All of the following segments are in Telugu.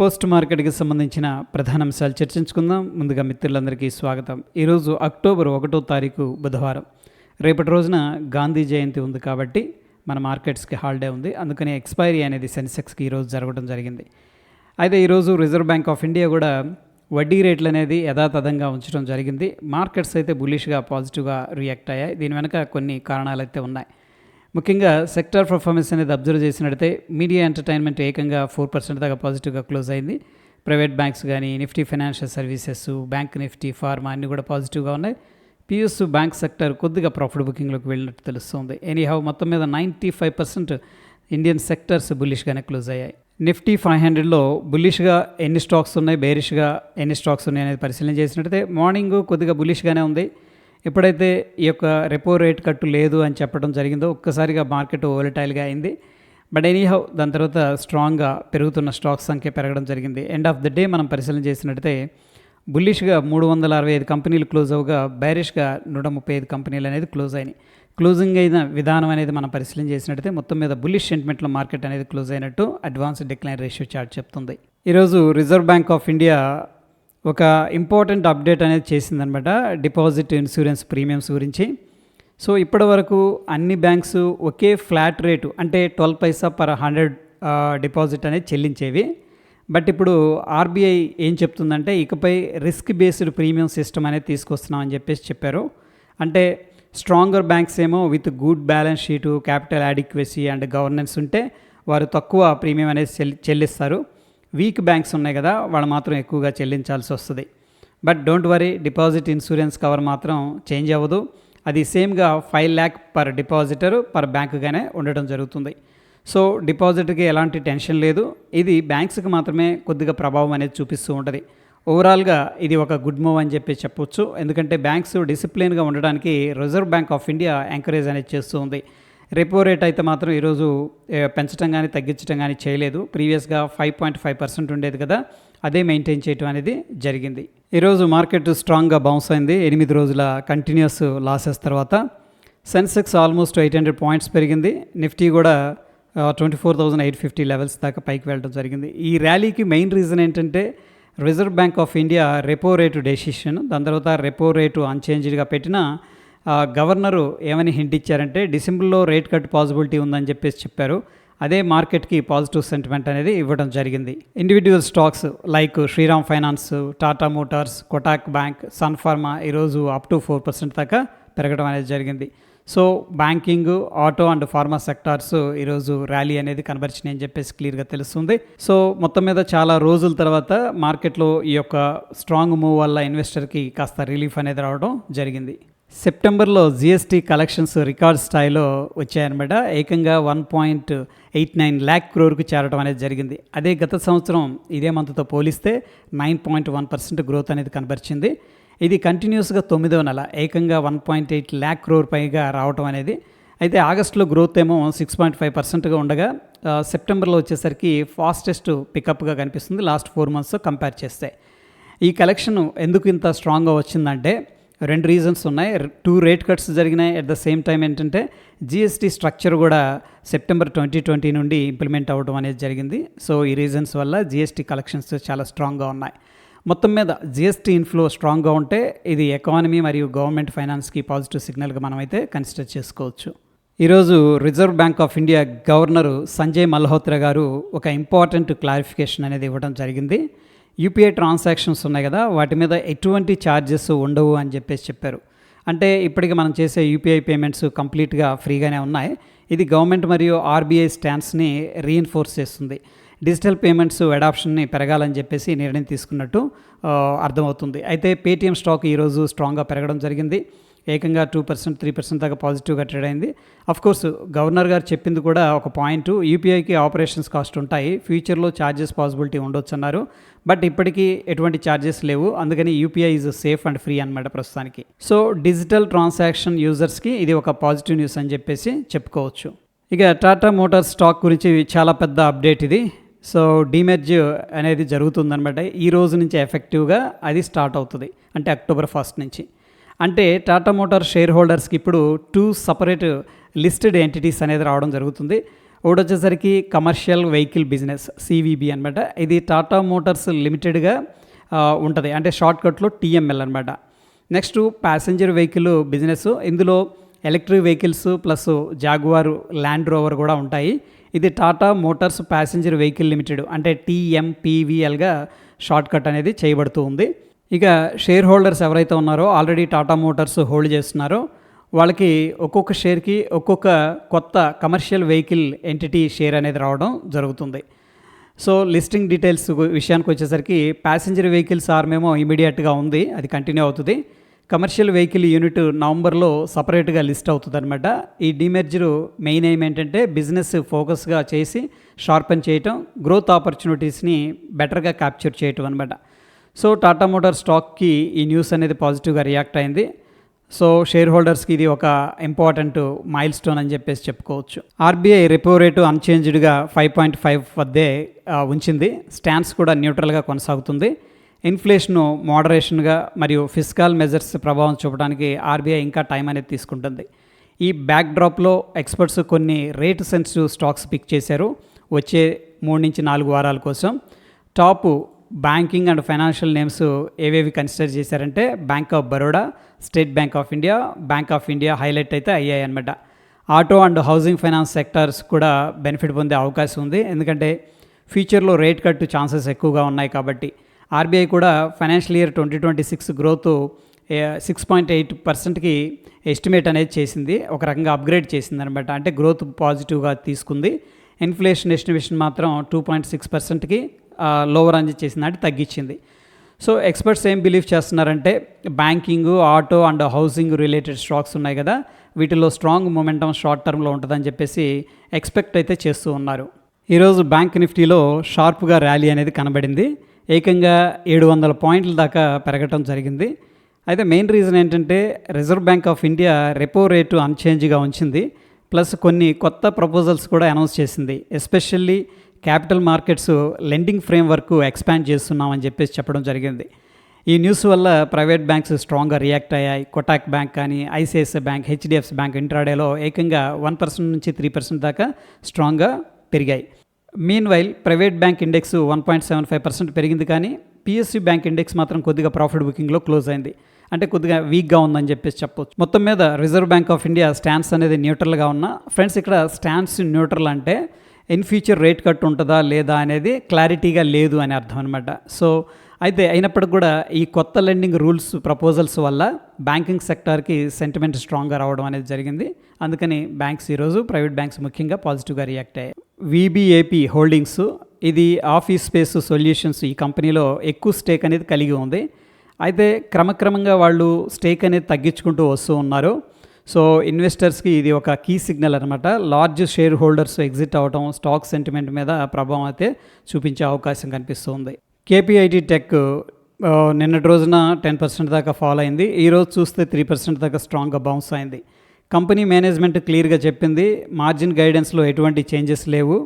పోస్ట్ మార్కెట్కి సంబంధించిన ప్రధాన అంశాలు చర్చించుకుందాం. ముందుగా మిత్రులందరికీ స్వాగతం. ఈరోజు అక్టోబర్ 1వ తారీఖు బుధవారం. రేపటి రోజున గాంధీ జయంతి ఉంది కాబట్టి మన మార్కెట్స్కి హాలిడే ఉంది. అందుకని ఎక్స్పైరీ అనేది సెన్సెక్స్కి ఈరోజు జరగడం జరిగింది. అయితే ఈరోజు రిజర్వ్ బ్యాంక్ ఆఫ్ ఇండియా కూడా వడ్డీ రేట్లు అనేది యథాతథంగా ఉంచడం జరిగింది. మార్కెట్స్ అయితే బులిష్గా పాజిటివ్గా రియాక్ట్ అయ్యాయి. దీని వెనక కొన్ని కారణాలు అయితే ఉన్నాయి. ముఖ్యంగా సెక్టార్ పర్ఫార్మెన్స్ అనేది అబ్జర్వ్ చేసినట్టయితే మీడియా ఎంటర్టైన్మెంట్ ఏకంగా 4% దాకా పాజిటివ్గా క్లోజ్ అయింది. ప్రైవేట్ బ్యాంక్స్ కానీ, Nifty financial services, bank Nifty, pharma అన్నీ కూడా పాజిటివ్గా ఉన్నాయి. పిఎస్ బ్యాంక్ సెక్టర్ కొద్దిగా ప్రాఫిట్ బుకింగ్లోకి వెళ్ళినట్టు తెలుస్తుంది. ఎనీహౌ మొత్తం మీద 95% ఇండియన్ సెక్టర్స్ బుల్లిష్గానే క్లోజ్ అయ్యాయి. నిఫ్టీ 500లో బుల్లిష్గా ఎన్ని స్టాక్స్ ఉన్నాయి, బేరిష్గా ఎన్ని స్టాక్స్ ఉన్నాయి అనేది పరిశీలన చేసినట్టయితే మార్నింగ్ కొద్దిగా బుల్లిష్గానే ఉంది. ఎప్పుడైతే ఈ యొక్క రెపో రేట్ కట్టు లేదు అని చెప్పడం జరిగిందో ఒక్కసారిగా మార్కెట్ వోలటైల్గా అయింది. బట్ ఎనీహౌ దాని తర్వాత స్ట్రాంగ్గా పెరుగుతున్న స్టాక్స్ సంఖ్య పెరగడం జరిగింది. ఎండ్ ఆఫ్ ద డే మనం పరిశీలన చేసినట్టయితే బుల్లిష్గా 365 కంపెనీలు క్లోజ్ అవగా బేరిష్గా 135 కంపెనీలు అనేది క్లోజ్ అయినాయి. క్లోజింగ్ అయిన విధానం అనేది మనం పరిశీలన చేసినట్టయితే మొత్తం మీద బుల్లిష్ సెంటిమెంట్లో మార్కెట్ అనేది క్లోజ్ అయినట్టు అడ్వాన్స్ డిక్లైన్ రేషియో చార్ట్ చెప్తుంది. ఈరోజు రిజర్వ్ బ్యాంక్ ఆఫ్ ఇండియా ఒక ఇంపార్టెంట్ అప్డేట్ అనేది చేసిందనమాట డిపాజిట్ ఇన్సూరెన్స్ ప్రీమియమ్స్ గురించి. సో ఇప్పటి వరకు అన్ని బ్యాంక్స్ ఒకే ఫ్లాట్ రేటు అంటే 12 పైసా పర్ 100 డిపాజిట్ అనేది చెల్లించేవి. బట్ ఇప్పుడు ఆర్బీఐ ఏం చెప్తుందంటే ఇకపై రిస్క్ బేస్డ్ ప్రీమియం సిస్టమ్ అనేది తీసుకొస్తున్నామని చెప్పారు. అంటే స్ట్రాంగర్ బ్యాంక్స్ ఏమో with good balance sheet, capital adequacy and governance ఉంటే వారు తక్కువ ప్రీమియం అనేది చెల్లిస్తారు. వీక్ బ్యాంక్స్ ఉన్నాయి కదా, వాళ్ళు మాత్రం ఎక్కువగా చెల్లించాల్సి వస్తుంది. But don't worry, deposit insurance cover మాత్రం చేంజ్ అవ్వదు. అది సేమ్గా 5 lakh పర్ డిపాజిటర్ పర్ బ్యాంకుగానే ఉండటం జరుగుతుంది. సో డిపాజిట్కి ఎలాంటి టెన్షన్ లేదు. ఇది బ్యాంక్స్కి మాత్రమే కొద్దిగా ప్రభావం అనేది చూపిస్తూ ఉంటుంది. ఓవరాల్గా ఇది ఒక గుడ్ మూవ్ అని చెప్పొచ్చు. ఎందుకంటే బ్యాంక్స్ డిసిప్లిన్గా ఉండడానికి reserve Bank of India encourage అనేది చేస్తూ ఉంది. రెపో రేట్ అయితే మాత్రం ఈరోజు పెంచడం కానీ తగ్గించడం కానీ చేయలేదు. ప్రీవియస్గా 5.5% ఉండేది కదా, అదే మెయింటైన్ చేయడం అనేది జరిగింది. ఈరోజు మార్కెట్ స్ట్రాంగ్గా బౌన్స్ అయింది 8 రోజుల కంటిన్యూస్ లాసెస్ తర్వాత. సెన్సెక్స్ ఆల్మోస్ట్ 800 పాయింట్స్ పెరిగింది. నిఫ్టీ కూడా 24,850 లెవెల్స్ దాకా పైకి వెళ్ళడం జరిగింది. ఈ ర్యాలీకి మెయిన్ రీజన్ ఏంటంటే Reserve Bank of India repo rate decision, దాని తర్వాత రెపో రేటు అన్చేంజ్డ్గా పెట్టిన గవర్నరు ఏమని హింట్ ఇచ్చారంటే డిసెంబర్లో రేట్ కట్ పాసిబిలిటీ ఉందని చెప్పారు. అదే మార్కెట్కి పాజిటివ్ సెంటిమెంట్ అనేది ఇవ్వడం జరిగింది. Individual stocks like Shriram finance, Tata motors, Kotak bank, Sun pharma ఈరోజు అప్ టు 4% దాకా పెరగడం అనేది జరిగింది. So banking, auto and pharma sectors ఈరోజు ర్యాలీ అనేది కనబరిచినాయి అని చెప్పేసి క్లియర్గా తెలుస్తుంది. సో మొత్తం మీద చాలా రోజుల తర్వాత మార్కెట్లో ఈ యొక్క స్ట్రాంగ్ మూవ్ వల్ల ఇన్వెస్టర్కి కాస్త రిలీఫ్ అనేది రావడం జరిగింది. సెప్టెంబర్లో జిఎస్టీ కలెక్షన్స్ రికార్డ్ స్థాయిలో వచ్చాయన్నమాట. ఏకంగా 1.89 lakh crore చేరడం అనేది జరిగింది. అదే గత సంవత్సరం ఇదే మంత్తో పోలిస్తే 9.1% గ్రోత్ అనేది కనబరిచింది. ఇది కంటిన్యూస్గా 9వ నెల ఏకంగా 1.8 lakh crore పైగా రావడం అనేది. అయితే ఆగస్టులో గ్రోత్ ఏమో 6.5%గా ఉండగా సెప్టెంబర్లో వచ్చేసరికి ఫాస్టెస్ట్ పికప్గా కనిపిస్తుంది లాస్ట్ 4 months కంపేర్ చేస్తే. ఈ కలెక్షన్ ఎందుకు ఇంత స్ట్రాంగ్గా వచ్చిందంటే 2 రీజన్స్ ఉన్నాయి. 2 రేట్ కట్స్ జరిగినాయి. అట్ ద సేమ్ టైం ఏంటంటే జిఎస్టీ స్ట్రక్చర్ కూడా సెప్టెంబర్ 2020 నుండి ఇంప్లిమెంట్ అవ్వడం అనేది జరిగింది. సో ఈ రీజన్స్ వల్ల జిఎస్టీ కలెక్షన్స్ చాలా స్ట్రాంగ్గా ఉన్నాయి. మొత్తం మీద జిఎస్టీ ఇన్ఫ్లో స్ట్రాంగ్గా ఉంటే ఇది ఎకానమీ మరియు గవర్నమెంట్ ఫైనాన్స్కి పాజిటివ్ సిగ్నల్గా మనమైతే కన్సిడర్ చేసుకోవచ్చు. ఈరోజు reserve Bank of India governor Sanjay Malhotra గారు ఒక ఇంపార్టెంట్ క్లారిఫికేషన్ అనేది ఇవ్వడం జరిగింది. యూపీఐ ట్రాన్సాక్షన్స్ ఉన్నాయి కదా, వాటి మీద ఎటువంటి ఛార్జెస్ ఉండవు అని చెప్పారు. అంటే ఇప్పటికి మనం చేసే యూపీఐ పేమెంట్స్ కంప్లీట్గా ఫ్రీగానే ఉన్నాయి. ఇది గవర్నమెంట్ మరియు ఆర్బీఐ స్టాండ్స్ని రీఎన్ఫోర్స్ చేస్తుంది. డిజిటల్ పేమెంట్స్ అడాప్షన్ని పెరగాలని చెప్పేసి నిర్ణయం తీసుకున్నట్టు అర్థమవుతుంది. అయితే పేటీఎం స్టాక్ ఈరోజు స్ట్రాంగ్గా పెరగడం జరిగింది. ఏకంగా 2%, 3% దాకా పాజిటివ్గా ట్రేడ్ అయింది. అఫ్కోర్స్ గవర్నర్ గారు చెప్పింది కూడా ఒక పాయింట్, యూపీఐకి ఆపరేషన్స్ కాస్ట్ ఉంటాయి, ఫ్యూచర్లో ఛార్జెస్ పాసిబిలిటీ ఉండొచ్చు అన్నారు. బట్ ఇప్పటికీ ఎటువంటి ఛార్జెస్ లేవు. అందుకని UPI is safe and free అనమాట ప్రస్తుతానికి. సో డిజిటల్ ట్రాన్సాక్షన్ యూజర్స్కి ఇది ఒక పాజిటివ్ న్యూస్ అని చెప్పేసి చెప్పుకోవచ్చు. ఇక టాటా మోటార్స్ స్టాక్ గురించి చాలా పెద్ద అప్డేట్ ఇది. సో డీమెర్జ్ అనేది జరుగుతుందన్నమాట. ఈ రోజు నుంచి ఎఫెక్టివ్గా అది స్టార్ట్ అవుతుంది, అంటే అక్టోబర్ 1 నుంచి. అంటే టాటా మోటార్ షేర్ హోల్డర్స్కి ఇప్పుడు 2 సపరేట్ లిస్టెడ్ ఎంటిటీస్ అనేది రావడం జరుగుతుంది. ఒకటి వచ్చేసరికి కమర్షియల్ వెహికల్ బిజినెస్ సివిబి అనమాట. ఇది టాటా మోటార్స్ లిమిటెడ్గా ఉంటుంది, అంటే షార్ట్కట్లో టీఎంఎల్ అనమాట. నెక్స్ట్ ప్యాసింజర్ వెహికల్ బిజినెస్, ఇందులో electric vehicles plus jaguar land rover కూడా ఉంటాయి. ఇది Tata Motors passenger vehicle limited, అంటే టీఎంపీవీఎల్గా షార్ట్కట్ అనేది చేయబడుతూ ఉంది. ఇక షేర్ హోల్డర్స్ ఎవరైతే ఉన్నారో ఆల్రెడీ టాటా మోటార్స్ హోల్డ్ చేస్తున్నారో వాళ్ళకి ఒక్కొక్క షేర్కి ఒక్కొక్క కొత్త కమర్షియల్ వెహికల్ ఎంటిటీ షేర్ అనేది రావడం జరుగుతుంది. సో లిస్టింగ్ డీటెయిల్స్ విషయానికి వచ్చేసరికి ప్యాసింజర్ వెహికల్స్ ఆర్మేమో ఇమీడియట్గా ఉంది, అది కంటిన్యూ అవుతుంది. కమర్షియల్ వెహికల్ యూనిట్ నవంబర్లో సపరేట్గా లిస్ట్ అవుతుంది అనమాట. ఈ డీమెర్జర్ మెయిన్ ఎయిమ్ ఏంటంటే బిజినెస్ ఫోకస్గా చేసి షార్పెన్ చేయటం, గ్రోత్ ఆపర్చునిటీస్ని బెటర్గా క్యాప్చర్ చేయటం అనమాట. సో టాటా మోటార్ స్టాక్కి ఈ న్యూస్ అనేది పాజిటివ్గా రియాక్ట్ అయింది. సో షేర్ హోల్డర్స్కి ఇది ఒక ఇంపార్టెంట్ మైల్ స్టోన్ అని చెప్పేసి చెప్పుకోవచ్చు. ఆర్బీఐ రెపో రేటు అన్చేంజ్డ్గా 5.5 వద్దే ఉంచింది. స్టాన్స్ కూడా న్యూట్రల్గా కొనసాగుతుంది. ఇన్ఫ్లేషను మోడరేషన్గా మరియు ఫిస్కల్ మెజర్స్ ప్రభావం చూపడానికి ఆర్బీఐ ఇంకా టైం అనేది తీసుకుంటుంది. ఈ బ్యాక్ డ్రాప్లో ఎక్స్పర్ట్స్ కొన్ని రేట్ సెన్సిటివ్ స్టాక్స్ పిక్ చేశారు వచ్చే 3 నుంచి 4 వారాల కోసం. Top banking and financial names ఏవేవి కన్సిడర్ చేశారంటే bank of Baroda, state bank of India highlight అయితే అయ్యాయి అనమాట. Auto and housing finance sectors కూడా బెనిఫిట్ పొందే అవకాశం ఉంది, ఎందుకంటే ఫ్యూచర్లో రేట్ కట్ ఛాన్సెస్ ఎక్కువగా ఉన్నాయి కాబట్టి. ఆర్బీఐ కూడా ఫైనాన్షియల్ ఇయర్ 2026 గ్రోత్ 6.8%కి ఎస్టిమేట్ అనేది చేసింది, ఒక రకంగా అప్గ్రేడ్ చేసింది అనమాట. అంటే గ్రోత్ పాజిటివ్గా తీసుకుంది. ఇన్ఫ్లేషన్ ఎస్టిమేషన్ మాత్రం 2.6%కి లోవర్ అని చేసింది, అంటే తగ్గించింది. సో ఎక్స్పర్ట్స్ ఏం బిలీవ్ చేస్తున్నారంటే banking, auto and housing related stocks ఉన్నాయి కదా, వీటిలో స్ట్రాంగ్ మొమెంటం షార్ట్ టర్మ్లో ఉంటుందని చెప్పేసి ఎక్స్పెక్ట్ అయితే చేస్తూ ఉన్నారు. ఈరోజు బ్యాంక్ నిఫ్టీలో షార్ప్గా ర్యాలీ అనేది కనబడింది. ఏకంగా 700 పాయింట్ల దాకా పెరగటం జరిగింది. అయితే మెయిన్ రీజన్ ఏంటంటే Reserve Bank of India repo rate అన్చేంజ్గా ఉంచింది, ప్లస్ కొన్ని కొత్త ప్రపోజల్స్ కూడా అనౌన్స్ చేసింది. Especially capital markets lending framework expand చేస్తున్నామని చెప్పేసి చెప్పడం జరిగింది. ఈ న్యూస్ వల్ల ప్రైవేట్ బ్యాంక్స్ స్ట్రాంగ్గా రియాక్ట్ అయ్యాయి. కొటాక్ బ్యాంక్ కానీ, ఐసిఐసిఐ బ్యాంక్, హెచ్డిఎఫ్సి బ్యాంక్ ఇంట్రాడేలో ఏకంగా 1% నుంచి 3% దాకా స్ట్రాంగ్గా పెరిగాయి. Mean while private bank index 1.75% పెరిగింది, కానీ పిఎస్యు బ్యాంక్ ఇండెక్స్ మాత్రం కొద్దిగా ప్రాఫిట్ బుకింగ్లో క్లోజ్ అయింది, అంటే కొద్దిగా వీక్గా ఉందని చెప్పేసి చెప్పొచ్చు. మొత్తం మీద reserve Bank of India stance అనేది న్యూట్రల్గా ఉన్న. ఫ్రెండ్స్, ఇక్కడ స్టాన్స్ న్యూట్రల్ అంటే ఇన్ ఫ్యూచర్ రేట్ కట్ ఉంటుందా లేదా అనేది క్లారిటీగా లేదు అని అర్థం అనమాట. సో అయితే అయినప్పటికి కూడా ఈ కొత్త లెండింగ్ రూల్స్ ప్రపోజల్స్ వల్ల బ్యాంకింగ్ సెక్టార్కి సెంటిమెంట్ స్ట్రాంగ్గా రావడం అనేది జరిగింది. అందుకని బ్యాంక్స్ ఈరోజు ప్రైవేట్ బ్యాంక్స్ ముఖ్యంగా పాజిటివ్గా రియాక్ట్ అయ్యాయి. విబిఏపి హోల్డింగ్స్, ఇది ఆఫీస్ స్పేస్ సొల్యూషన్స్, ఈ కంపెనీలో ఎక్కువ స్టేక్ అనేది కలిగి ఉంది. అయితే క్రమక్రమంగా వాళ్ళు స్టేక్ అనేది తగ్గించుకుంటూ వస్తూ ఉన్నారు. సో ఇన్వెస్టర్స్కి ఇది ఒక కీ సిగ్నల్ అనమాట. లార్జ్ షేర్ హోల్డర్స్ ఎగ్జిట్ అవడం స్టాక్ సెంటిమెంట్ మీద ప్రభావం అయితే చూపించే అవకాశం కనిపిస్తుంది. కేపీఐటీ టెక్ నిన్నటి రోజున 10% దాకా ఫాలో అయింది. ఈరోజు చూస్తే 3% దాకా స్ట్రాంగ్గా బౌన్స్ అయింది. కంపెనీ మేనేజ్మెంట్ క్లియర్గా చెప్పింది మార్జిన్ గైడెన్స్లో ఎటువంటి చేంజెస్ లేవు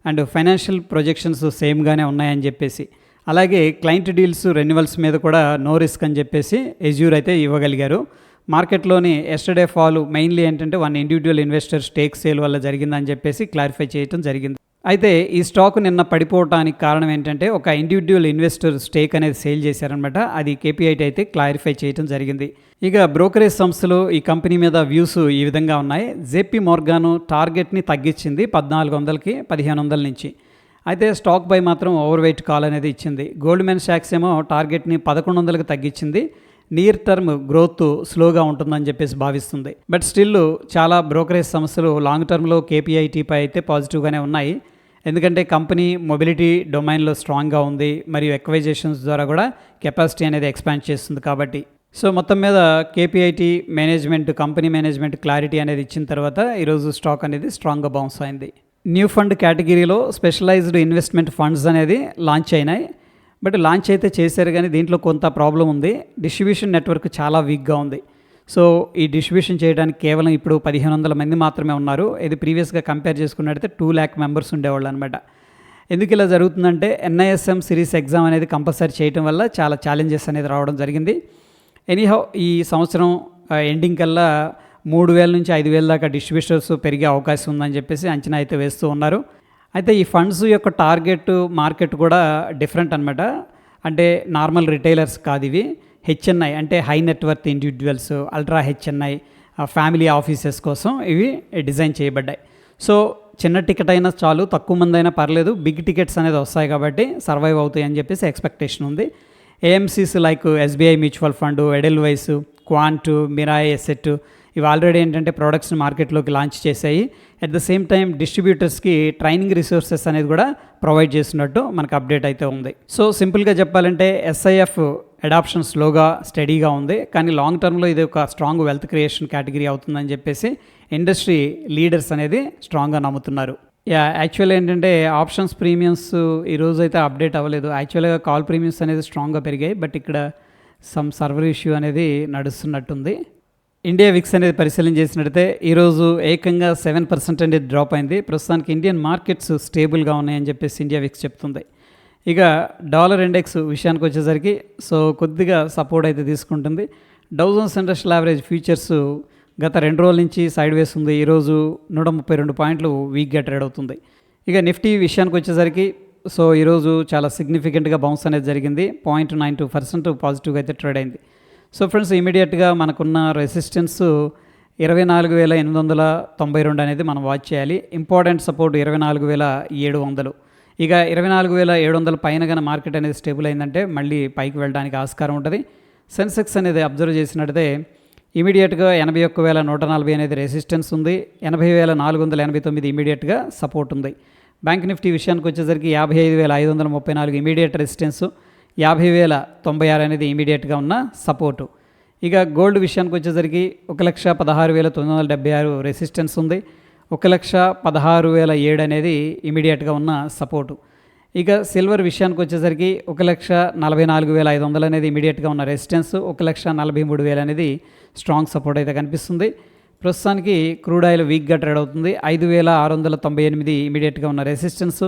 అండ్ ఫైనాన్షియల్ ప్రొజెక్షన్స్ సేమ్గానే ఉన్నాయని చెప్పేసి. అలాగే క్లయింట్ డీల్స్ రెన్యువల్స్ మీద కూడా నో రిస్క్ అని చెప్పేసి ఎజ్యూర్ అయితే ఇవ్వగలిగారు. మార్కెట్లోని ఎస్టర్డే ఫాల్ మెయిన్లీ ఏంటంటే 1 ఇండివిజువల్ ఇన్వెస్టర్ స్టేక్ సేల్ వల్ల జరిగిందని చెప్పేసి క్లారిఫై చేయడం జరిగింది. అయితే ఈ స్టాక్ నిన్న పడిపోవడానికి కారణం ఏంటంటే ఒక ఇండివిజువల్ ఇన్వెస్టర్ స్టేక్ అనేది సేల్ చేశారనమాట. అది కేపీఐటీ అయితే క్లారిఫై చేయడం జరిగింది. ఇక బ్రోకరేజ్ సంస్థలు ఈ కంపెనీ మీద వ్యూస్ ఈ విధంగా ఉన్నాయి. జేపీ మోర్గాను టార్గెట్ని తగ్గించింది 1400కి 1500 నుంచి. అయితే స్టాక్ బై మాత్రం ఓవర్ వెయిట్ కాల్ అనేది ఇచ్చింది. గోల్డ్మెన్ సాక్స్ ఏమో టార్గెట్ని 1100కి తగ్గించింది. నియర్ టర్మ్ గ్రోత్ స్లోగా ఉంటుందని చెప్పేసి భావిస్తుంది. బట్ స్టిల్ చాలా బ్రోకరేజ్ సంస్థలు లాంగ్ టర్మ్లో కేపీఐటీపై అయితే పాజిటివ్గానే ఉన్నాయి, ఎందుకంటే కంపెనీ మొబిలిటీ డొమైన్లో స్ట్రాంగ్గా ఉంది మరియు ఎక్వైజేషన్స్ ద్వారా కూడా కెపాసిటీ అనేది ఎక్స్పాండ్ చేస్తుంది కాబట్టి. సో మొత్తం మీద KPIT management, company management clarity అనేది ఇచ్చిన తర్వాత ఈరోజు స్టాక్ అనేది స్ట్రాంగ్గా బౌన్స్ అయింది. న్యూ ఫండ్ కేటగిరీలో స్పెషలైజ్డ్ ఇన్వెస్ట్మెంట్ ఫండ్స్ అనేది లాంచ్ అయినాయి. బట్ లాంచ్ అయితే చేశారు, కానీ దీంట్లో కొంత ప్రాబ్లం ఉంది. డిస్ట్రిబ్యూషన్ నెట్వర్క్ చాలా వీక్గా ఉంది. సో ఈ డిస్ట్రిబ్యూషన్ చేయడానికి కేవలం ఇప్పుడు 1500 మంది మాత్రమే ఉన్నారు. ఇది ప్రీవియస్గా కంపేర్ చేసుకున్నట్టయితే 2 lakh మెంబర్స్ ఉండేవాళ్ళు అనమాట. ఎందుకు ఇలా జరుగుతుందంటే NISM సిరీస్ ఎగ్జామ్ అనేది కంపల్సరీ చేయడం వల్ల చాలా ఛాలెంజెస్ అనేది రావడం జరిగింది. ఎనీహౌ ఈ సంవత్సరం ఎండింగ్ కల్లా 3000 నుంచి 5000 దాకా డిస్ట్రిబ్యూటర్స్ పెరిగే అవకాశం ఉందని చెప్పేసి అంచనా అయితే వేస్తూ ఉన్నారు. అయితే ఈ ఫండ్స్ యొక్క టార్గెట్ మార్కెట్ కూడా డిఫరెంట్ అనమాట. అంటే నార్మల్ రిటైలర్స్ కాదు ఇవి, హెచ్ఎన్ఐ అంటే high net worth individuals, ultra HNI, family offices కోసం ఇవి డిజైన్ చేయబడ్డాయి. సో చిన్న టికెట్ అయినా చాలు, తక్కువ మంది అయినా పర్లేదు, బిగ్ టికెట్స్ అనేది వస్తాయి కాబట్టి సర్వైవ్ అవుతాయి అని చెప్పేసి ఎక్స్పెక్టేషన్ ఉంది. AMCs like SBI mutual fund, Edelweiss, Quant, Mirae Asset ఇవి ఆల్రెడీ ఏంటంటే ప్రోడక్ట్స్ని మార్కెట్లోకి లాంచ్ చేశాయి. అట్ ద సేమ్ టైం డిస్ట్రిబ్యూటర్స్కి ట్రైనింగ్ రిసోర్సెస్ అనేది కూడా ప్రొవైడ్ చేస్తున్నట్టు మనకు అప్డేట్ అయితే ఉంది. సో సింపుల్గా చెప్పాలంటే ఎస్ఐఎఫ్ అడాప్షన్ స్లోగా స్టడీగా ఉంది, కానీ లాంగ్ టర్మ్లో ఇది ఒక స్ట్రాంగ్ వెల్త్ క్రియేషన్ కేటగిరీ అవుతుందని చెప్పేసి ఇండస్ట్రీ లీడర్స్ అనేది స్ట్రాంగ్గా నమ్ముతున్నారు. యాక్చువల్గా ఏంటంటే ఆప్షన్స్ ప్రీమియమ్స్ ఈరోజు అయితే అప్డేట్ అవ్వలేదు. యాక్చువల్గా కాల్ ప్రీమియమ్స్ అనేది స్ట్రాంగ్గా పెరిగాయి, బట్ ఇక్కడ సమ్ సర్వర్ ఇష్యూ అనేది నడుస్తున్నట్టుంది. ఇండియా విక్స్ అనేది పరిశీలన చేసినట్టయితే ఈరోజు ఏకంగా 7% అనేది డ్రాప్ అయింది. ప్రస్తుతానికి ఇండియన్ మార్కెట్స్ స్టేబుల్గా ఉన్నాయని చెప్పేసి ఇండియా విక్స్ చెప్తుంది. ఇక డాలర్ ఇండెక్స్ విషయానికి వచ్చేసరికి సో కొద్దిగా సపోర్ట్ అయితే తీసుకుంటుంది. Dow Jones industrial average futures గత 2 రోజుల నుంచి సైడ్ వేస్ ఉంది. ఈరోజు 132 పాయింట్లు వీక్గా ట్రేడ్ అవుతుంది. ఇక నిఫ్టీ విషయానికి వచ్చేసరికి సో ఈరోజు చాలా సిగ్నిఫికెంట్గా బౌన్స్ అనేది జరిగింది. 0.92% పాజిటివ్గా అయితే ట్రేడ్ అయింది. సో ఫ్రెండ్స్, ఇమీడియట్గా మనకున్న రెసిస్టెన్స్ 24,892 అనేది మనం వాచ్ చేయాలి. Important support 24,700. ఇక 24,700 పైన కానీ మార్కెట్ అనేది స్టేబుల్ అయిందంటే మళ్ళీ పైకి వెళ్ళడానికి ఆస్కారం ఉంటుంది. సెన్సెక్స్ అనేది అబ్జర్వ్ చేసినట్టయితే ఇమీడియట్గా 81,140 అనేది రెసిస్టెన్స్ ఉంది. 80,489 ఇమీడియట్గా సపోర్ట్ ఉంది. బ్యాంక్ నిఫ్టీ విషయానికి వచ్చేసరికి 55,534 ఇమీడియట్ రెసిస్టెన్స్, 50,096 అనేది ఇమీడియట్గా ఉన్న సపోర్టు. ఇక గోల్డ్ విషయానికి వచ్చేసరికి 1,16,976 రెసిస్టెన్స్ ఉంది. 1,16,007 అనేది ఇమీడియట్గా ఉన్న సపోర్టు. ఇక సిల్వర్ విషయానికి వచ్చేసరికి 1,44,500 అనేది ఇమీడియట్గా ఉన్న రెసిస్టెన్స్, 1,43,000 అనేది స్ట్రాంగ్ సపోర్ట్ అయితే కనిపిస్తుంది. ప్రస్తుతానికి క్రూడ్ ఆయిల్ వీక్గా ట్రేడ్ అవుతుంది. 5,698 ఇమీడియట్గా ఉన్న రెసిస్టెన్స్,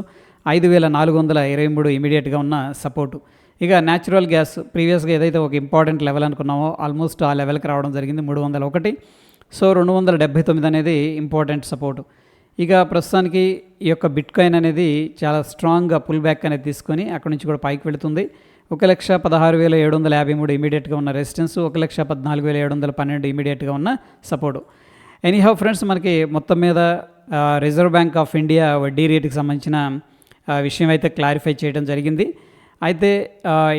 5,423 ఇమీడియట్గా ఉన్న సపోర్టు. ఇక న్యాచురల్ గ్యాస్ ప్రీవియస్గా ఏదైతే ఒక ఇంపార్టెంట్ లెవెల్ అనుకున్నామో ఆల్మోస్ట్ ఆ లెవెల్కి రావడం జరిగింది, 301. సో 279 అనేది ఇంపార్టెంట్ సపోర్టు. ఇక ప్రస్తుతానికి ఈ యొక్క బిట్కాయిన్ అనేది చాలా స్ట్రాంగ్గా పుల్ బ్యాక్ అనేది తీసుకొని అక్కడ నుంచి కూడా పైకి వెళుతుంది. 1,16,753 ఇమీడియట్గా ఉన్న రెసిస్టెన్స్, 1,14,712 ఇమీడియట్గా ఉన్న సపోర్టు. ఎనీహౌ ఫ్రెండ్స్, మనకి మొత్తం మీద రిజర్వ్ బ్యాంక్ ఆఫ్ ఇండియా వడ్డీ రేటుకి సంబంధించిన విషయం అయితే క్లారిఫై చేయడం జరిగింది. అయితే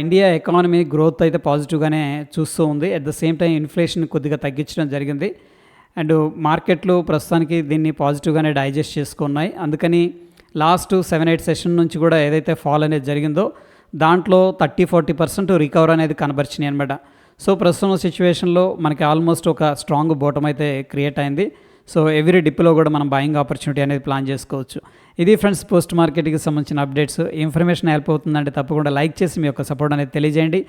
ఇండియా ఎకానమీ గ్రోత్ అయితే పాజిటివ్గానే చూస్తూ ఉంది. At the same time inflation కొద్దిగా తగ్గించడం జరిగింది. అండ్ మార్కెట్లు ప్రస్తుతానికి దీన్ని పాజిటివ్గానే డైజెస్ట్ చేసుకున్నాయి. అందుకని లాస్ట్ 7-8 సెషన్ నుంచి కూడా ఏదైతే ఫాల్ అనేది జరిగిందో దాంట్లో 30-40% రికవర్ అనేది కనబరిచినాయి అనమాట. సో ప్రస్తుతం సిచ్యువేషన్లో మనకి ఆల్మోస్ట్ ఒక స్ట్రాంగ్ బోటం అయితే క్రియేట్ అయింది. సో ఎవ్రీ డిప్లో కూడా మనం బయింగ్ ఆపర్చునిటీ అనేది ప్లాన్ చేసుకోవచ్చు. ఇది ఫ్రెండ్స్ పోస్ట్ మార్కెట్కి సంబంధించిన అప్డేట్స్. ఇన్ఫర్మేషన్ హెల్ప్ అవుతుందంటే తప్పకుండా లైక్ చేసి మీ యొక్క సపోర్ట్ అనేది తెలియజేయండి.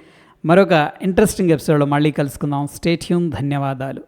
మరొక ఇంట్రెస్టింగ్ ఎపిసోడ్లో మళ్ళీ కలుసుకుందాం. Stay tune. ధన్యవాదాలు.